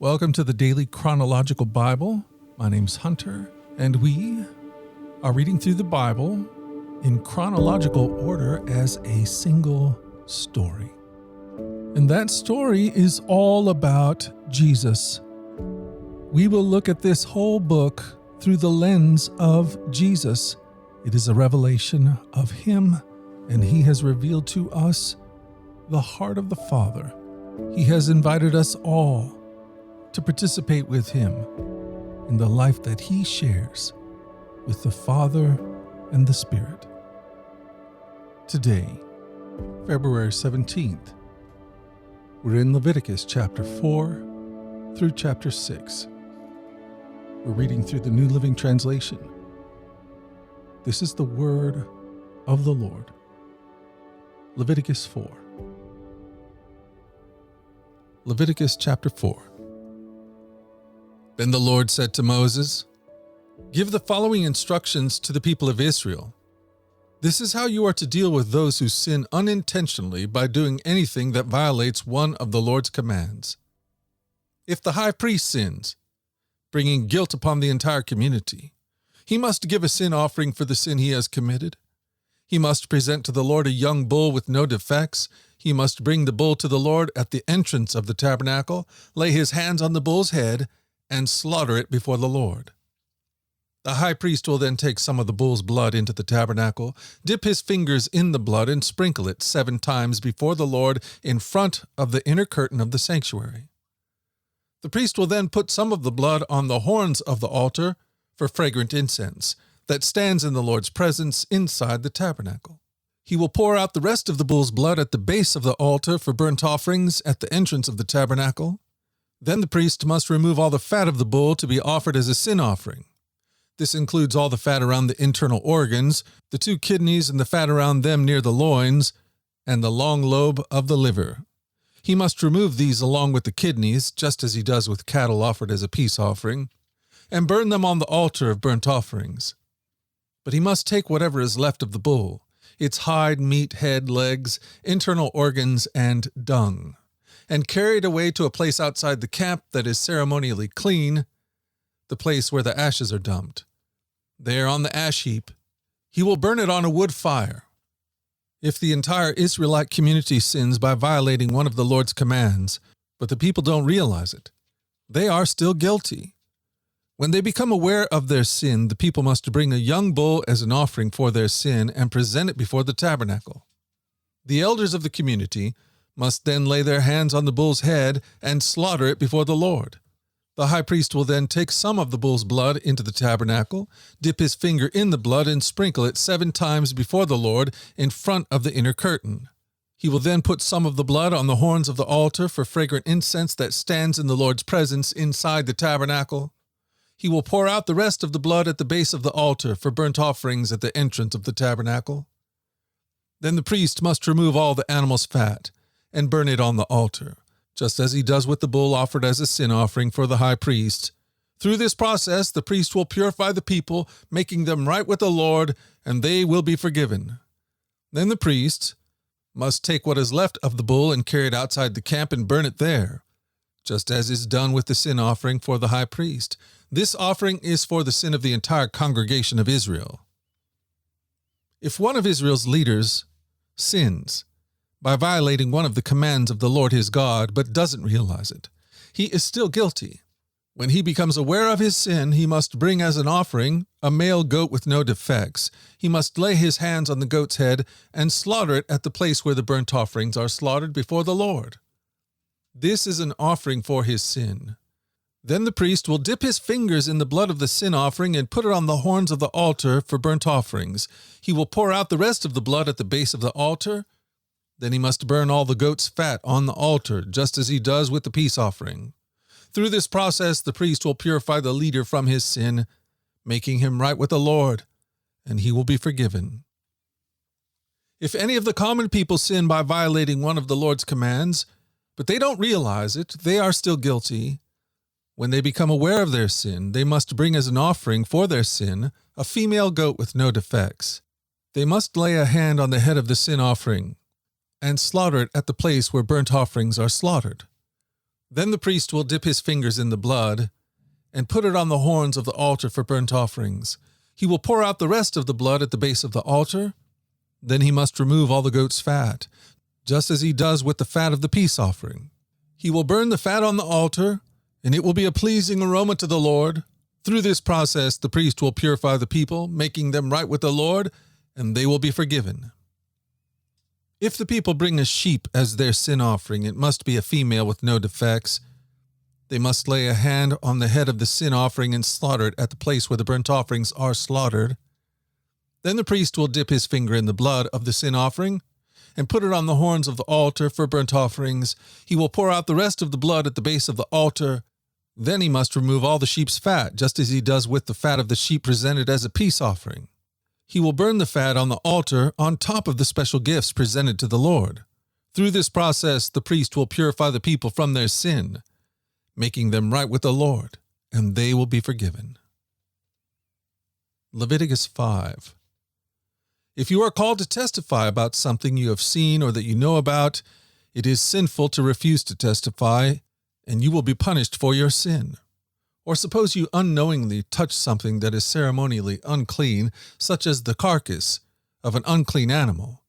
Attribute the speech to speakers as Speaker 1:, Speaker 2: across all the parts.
Speaker 1: Welcome to the Daily Chronological Bible. My name's Hunter, and we are reading through the Bible in chronological order as a single story. And that story is all about Jesus. We will look at this whole book through the lens of Jesus. It is a revelation of Him, and He has revealed to us the heart of the Father. He has invited us all to participate with Him in the life that He shares with the Father and the Spirit. Today, February 17th, we're in Leviticus chapter 4 through chapter 6. We're reading through the New Living Translation. This is the word of the Lord. Leviticus 4. Leviticus chapter 4. Then the Lord said to Moses, "Give the following instructions to the people of Israel. This is how you are to deal with those who sin unintentionally by doing anything that violates one of the Lord's commands. If the high priest sins, bringing guilt upon the entire community, he must give a sin offering for the sin he has committed. He must present to the Lord a young bull with no defects. He must bring the bull to the Lord at the entrance of the tabernacle, lay his hands on the bull's head, and slaughter it before the Lord. The high priest will then take some of the bull's blood into the tabernacle, dip his fingers in the blood, and sprinkle it 7 times before the Lord in front of the inner curtain of the sanctuary. The priest will then put some of the blood on the horns of the altar for fragrant incense that stands in the Lord's presence inside the tabernacle. He will pour out the rest of the bull's blood at the base of the altar for burnt offerings at the entrance of the tabernacle. Then the priest must remove all the fat of the bull to be offered as a sin offering. This includes all the fat around the internal organs, the 2 kidneys and the fat around them near the loins, and the long lobe of the liver. He must remove these along with the kidneys, just as he does with cattle offered as a peace offering, and burn them on the altar of burnt offerings. But he must take whatever is left of the bull, its hide, meat, head, legs, internal organs, and dung, and carry it away to a place outside the camp that is ceremonially clean, the place where the ashes are dumped. There on the ash heap, he will burn it on a wood fire. If the entire Israelite community sins by violating one of the Lord's commands, but the people don't realize it, they are still guilty. When they become aware of their sin, the people must bring a young bull as an offering for their sin and present it before the tabernacle. The elders of the community must then lay their hands on the bull's head and slaughter it before the Lord. The high priest will then take some of the bull's blood into the tabernacle, dip his finger in the blood, and sprinkle it 7 times before the Lord in front of the inner curtain. He will then put some of the blood on the horns of the altar for fragrant incense that stands in the Lord's presence inside the tabernacle. He will pour out the rest of the blood at the base of the altar for burnt offerings at the entrance of the tabernacle. Then the priest must remove all the animal's fat and burn it on the altar, just as he does with the bull offered as a sin offering for the high priest. Through this process, the priest will purify the people, making them right with the Lord, and they will be forgiven. Then the priest must take what is left of the bull and carry it outside the camp and burn it there, just as is done with the sin offering for the high priest. This offering is for the sin of the entire congregation of Israel. If one of Israel's leaders sins by violating one of the commands of the Lord his God, but doesn't realize it, he is still guilty. When he becomes aware of his sin, he must bring as an offering a male goat with no defects. He must lay his hands on the goat's head and slaughter it at the place where the burnt offerings are slaughtered before the Lord. This is an offering for his sin. Then the priest will dip his fingers in the blood of the sin offering and put it on the horns of the altar for burnt offerings. He will pour out the rest of the blood at the base of the altar. Then he must burn all the goat's fat on the altar, just as he does with the peace offering. Through this process, the priest will purify the leader from his sin, making him right with the Lord, and he will be forgiven. If any of the common people sin by violating one of the Lord's commands, but they don't realize it, they are still guilty. When they become aware of their sin, they must bring as an offering for their sin a female goat with no defects. They must lay a hand on the head of the sin offering and slaughter it at the place where burnt offerings are slaughtered. Then the priest will dip his fingers in the blood and put it on the horns of the altar for burnt offerings. He will pour out the rest of the blood at the base of the altar. Then he must remove all the goat's fat, just as he does with the fat of the peace offering. He will burn the fat on the altar, and it will be a pleasing aroma to the Lord. Through this process, the priest will purify the people, making them right with the Lord, and they will be forgiven. If the people bring a sheep as their sin offering, it must be a female with no defects. They must lay a hand on the head of the sin offering and slaughter it at the place where the burnt offerings are slaughtered. Then the priest will dip his finger in the blood of the sin offering and put it on the horns of the altar for burnt offerings. He will pour out the rest of the blood at the base of the altar. Then he must remove all the sheep's fat, just as he does with the fat of the sheep presented as a peace offering. He will burn the fat on the altar on top of the special gifts presented to the Lord. Through this process, the priest will purify the people from their sin, making them right with the Lord, and they will be forgiven. Leviticus 5. If you are called to testify about something you have seen or that you know about, it is sinful to refuse to testify, and you will be punished for your sin. Or suppose you unknowingly touch something that is ceremonially unclean, such as the carcass of an unclean animal.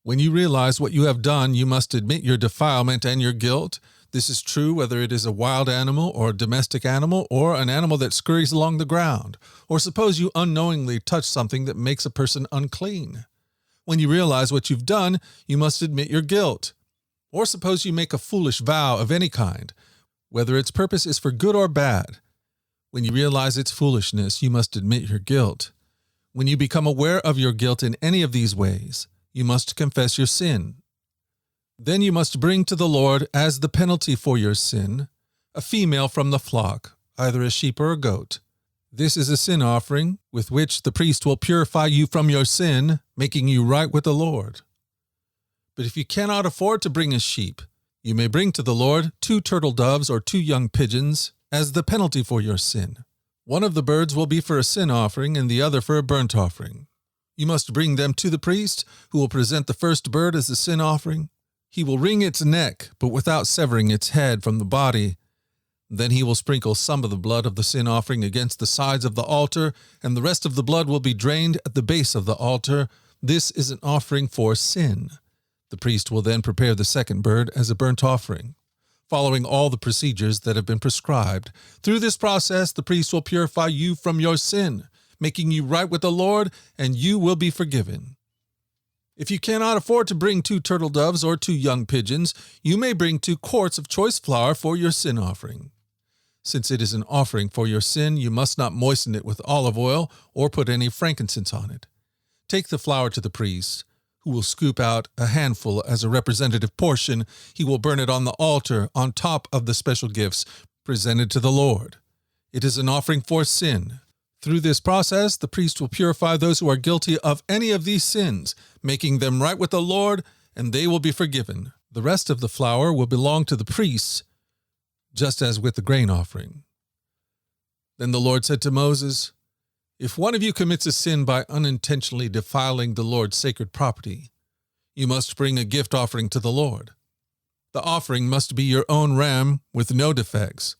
Speaker 1: When you realize what you have done, you must admit your defilement and your guilt. This is true whether it is a wild animal or a domestic animal or an animal that scurries along the ground. Or suppose you unknowingly touch something that makes a person unclean. When you realize what you've done, you must admit your guilt. Or suppose you make a foolish vow of any kind, whether its purpose is for good or bad. When you realize its foolishness, you must admit your guilt. When you become aware of your guilt in any of these ways, you must confess your sin. Then you must bring to the Lord as the penalty for your sin a female from the flock, either a sheep or a goat. This is a sin offering with which the priest will purify you from your sin, making you right with the Lord. But if you cannot afford to bring a sheep, you may bring to the Lord 2 turtle doves or 2 young pigeons as the penalty for your sin. One of the birds will be for a sin offering and the other for a burnt offering. You must bring them to the priest, who will present the first bird as a sin offering. He will wring its neck, but without severing its head from the body. Then he will sprinkle some of the blood of the sin offering against the sides of the altar, and the rest of the blood will be drained at the base of the altar. This is an offering for sin. The priest will then prepare the second bird as a burnt offering, following all the procedures that have been prescribed. Through this process, the priest will purify you from your sin, making you right with the Lord, and you will be forgiven. If you cannot afford to bring 2 turtle doves or 2 young pigeons, you may bring 2 quarts of choice flour for your sin offering. Since it is an offering for your sin, you must not moisten it with olive oil or put any frankincense on it. Take the flour to the priest, who will scoop out a handful as a representative portion. He will burn it on the altar on top of the special gifts presented to the Lord. It is an offering for sin. Through this process, the priest will purify those who are guilty of any of these sins, making them right with the Lord, and they will be forgiven. The rest of the flour will belong to the priests, just as with the grain offering. Then the Lord said to Moses, "If one of you commits a sin by unintentionally defiling the Lord's sacred property, you must bring a gift offering to the Lord. The offering must be your own ram with no defects,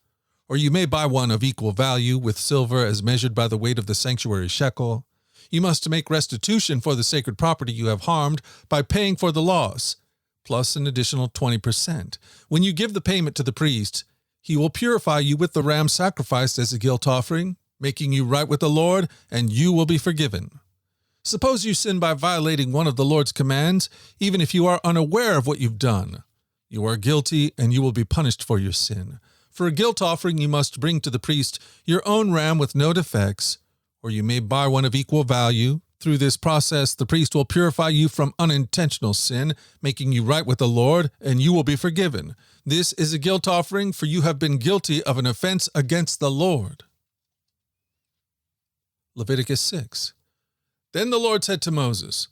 Speaker 1: or you may buy one of equal value with silver as measured by the weight of the sanctuary shekel. You must make restitution for the sacred property you have harmed by paying for the loss, plus an additional 20%. When you give the payment to the priest, he will purify you with the ram sacrificed as a guilt offering, making you right with the Lord, and you will be forgiven. Suppose you sin by violating one of the Lord's commands, even if you are unaware of what you've done. You are guilty, and you will be punished for your sin. For a guilt offering, you must bring to the priest your own ram with no defects, or you may buy one of equal value. Through this process, the priest will purify you from unintentional sin, making you right with the Lord, and you will be forgiven. This is a guilt offering, for you have been guilty of an offense against the Lord." Leviticus 6. Then the Lord said to Moses,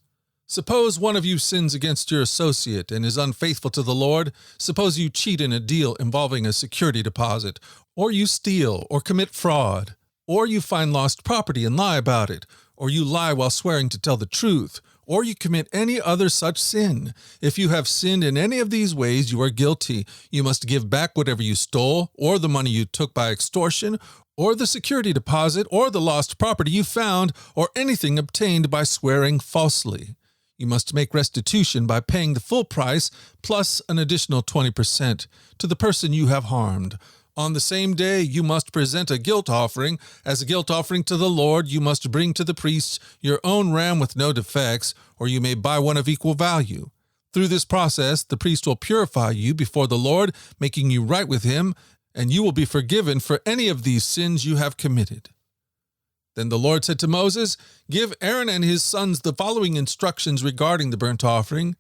Speaker 1: "Suppose one of you sins against your associate and is unfaithful to the Lord. Suppose you cheat in a deal involving a security deposit, or you steal or commit fraud, or you find lost property and lie about it, or you lie while swearing to tell the truth, or you commit any other such sin. If you have sinned in any of these ways, you are guilty. You must give back whatever you stole, or the money you took by extortion, or the security deposit, or the lost property you found, or anything obtained by swearing falsely. You must make restitution by paying the full price plus an additional 20% to the person you have harmed. On the same day, you must present a guilt offering. As a guilt offering to the Lord, you must bring to the priest your own ram with no defects, or you may buy one of equal value. Through this process, the priest will purify you before the Lord, making you right with him, and you will be forgiven for any of these sins you have committed. Then the Lord said to Moses, "Give Aaron and his sons the following instructions regarding the burnt offering.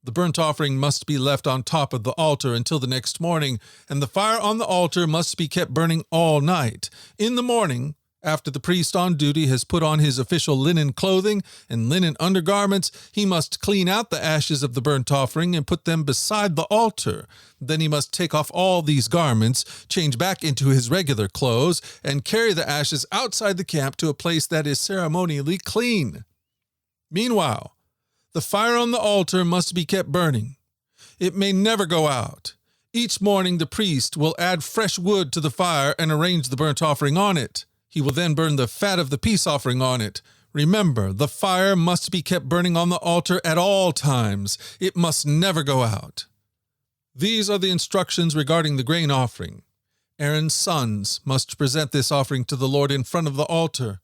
Speaker 1: The burnt offering must be left on top of the altar until the next morning, and the fire on the altar must be kept burning all night. In the morning, after the priest on duty has put on his official linen clothing and linen undergarments, he must clean out the ashes of the burnt offering and put them beside the altar. Then he must take off all these garments, change back into his regular clothes, and carry the ashes outside the camp to a place that is ceremonially clean. Meanwhile, the fire on the altar must be kept burning. It may never go out. Each morning the priest will add fresh wood to the fire and arrange the burnt offering on it. He will then burn the fat of the peace offering on it. Remember, the fire must be kept burning on the altar at all times. It must never go out. These are the instructions regarding the grain offering. Aaron's sons must present this offering to the Lord in front of the altar.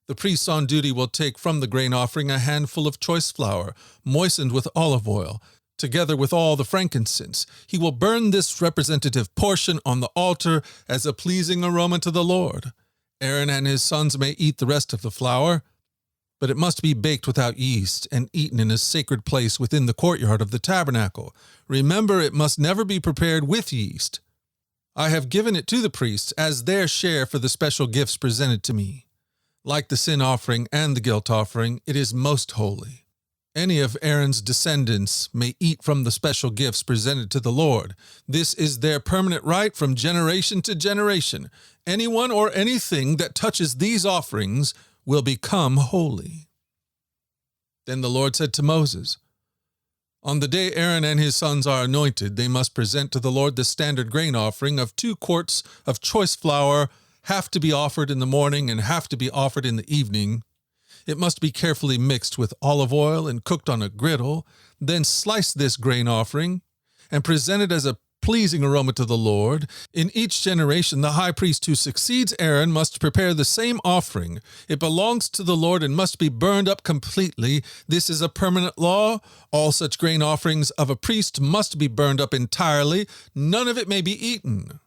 Speaker 1: The priest on duty will take from the grain offering a handful of choice flour, moistened with olive oil, together with all the frankincense. He will burn this representative portion on the altar as a pleasing aroma to the Lord. Aaron and his sons may eat the rest of the flour, but it must be baked without yeast and eaten in a sacred place within the courtyard of the tabernacle. Remember, it must never be prepared with yeast. I have given it to the priests as their share for the special gifts presented to me. Like the sin offering and the guilt offering, it is most holy. Any of Aaron's descendants may eat from the special gifts presented to the Lord. This is their permanent right from generation to generation. Anyone or anything that touches these offerings will become holy." Then the Lord said to Moses, "On the day Aaron and his sons are anointed, they must present to the Lord the standard grain offering of 2 quarts of choice flour, half to be offered in the morning and half to be offered in the evening. It must be carefully mixed with olive oil and cooked on a griddle. Then slice this grain offering and present it as a pleasing aroma to the Lord. In each generation, the high priest who succeeds Aaron must prepare the same offering. It belongs to the Lord and must be burned up completely. This is a permanent law. All such grain offerings of a priest must be burned up entirely. None of it may be eaten."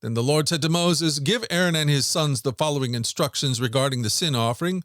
Speaker 1: Then the Lord said to Moses, "Give Aaron and his sons the following instructions regarding the sin offering.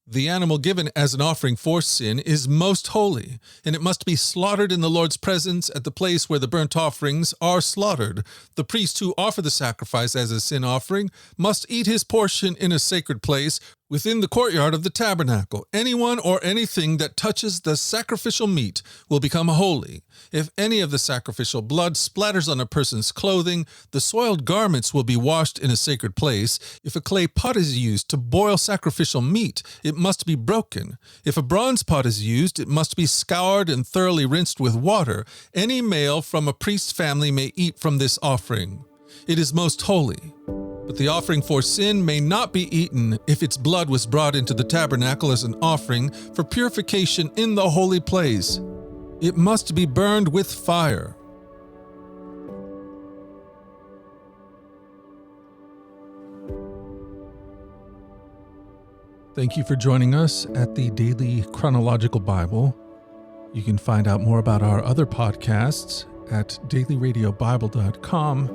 Speaker 1: The animal given as an offering for sin is most holy, and it must be slaughtered in the Lord's presence at the place where the burnt offerings are slaughtered. The priests who offer the sacrifice as a sin offering must eat his portion in a sacred place within the courtyard of the tabernacle. Anyone or anything that touches the sacrificial meat will become holy. If any of the sacrificial blood splatters on a person's clothing, the soiled garments will be washed in a sacred place. If a clay pot is used to boil sacrificial meat, it must be broken. If a bronze pot is used, it must be scoured and thoroughly rinsed with water. Any male from a priest's family may eat from this offering. It is most holy. But the offering for sin may not be eaten if its blood was brought into the tabernacle as an offering for purification in the holy place. It must be burned with fire." Thank you for joining us at the Daily Chronological Bible. You can find out more about our other podcasts at dailyradiobible.com,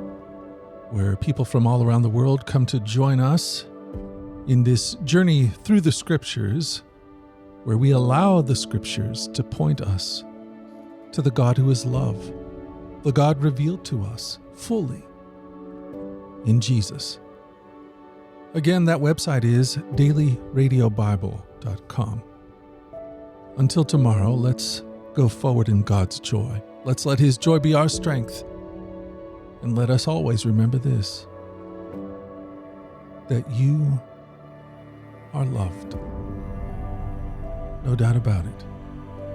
Speaker 1: where people from all around the world come to join us in this journey through the Scriptures, where we allow the Scriptures to point us to the God who is love, the God revealed to us fully in Jesus. Again, that website is dailyradiobible.com. Until tomorrow, let's go forward in God's joy. Let's let His joy be our strength. And let us always remember this, that you are loved. No doubt about it.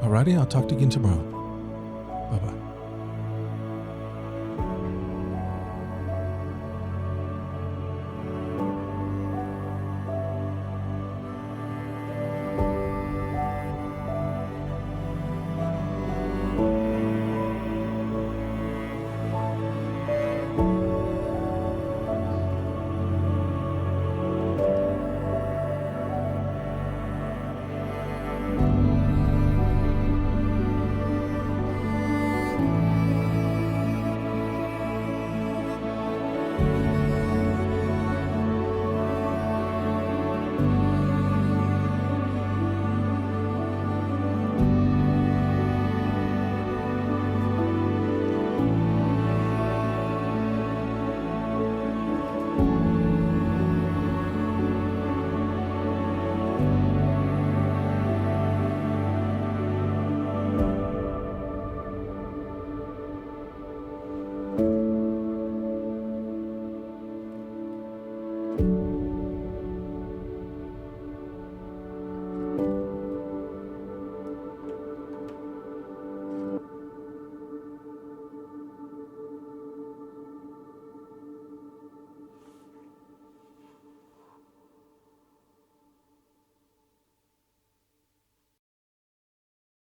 Speaker 1: Alrighty, I'll talk to you again tomorrow. Bye-bye. you.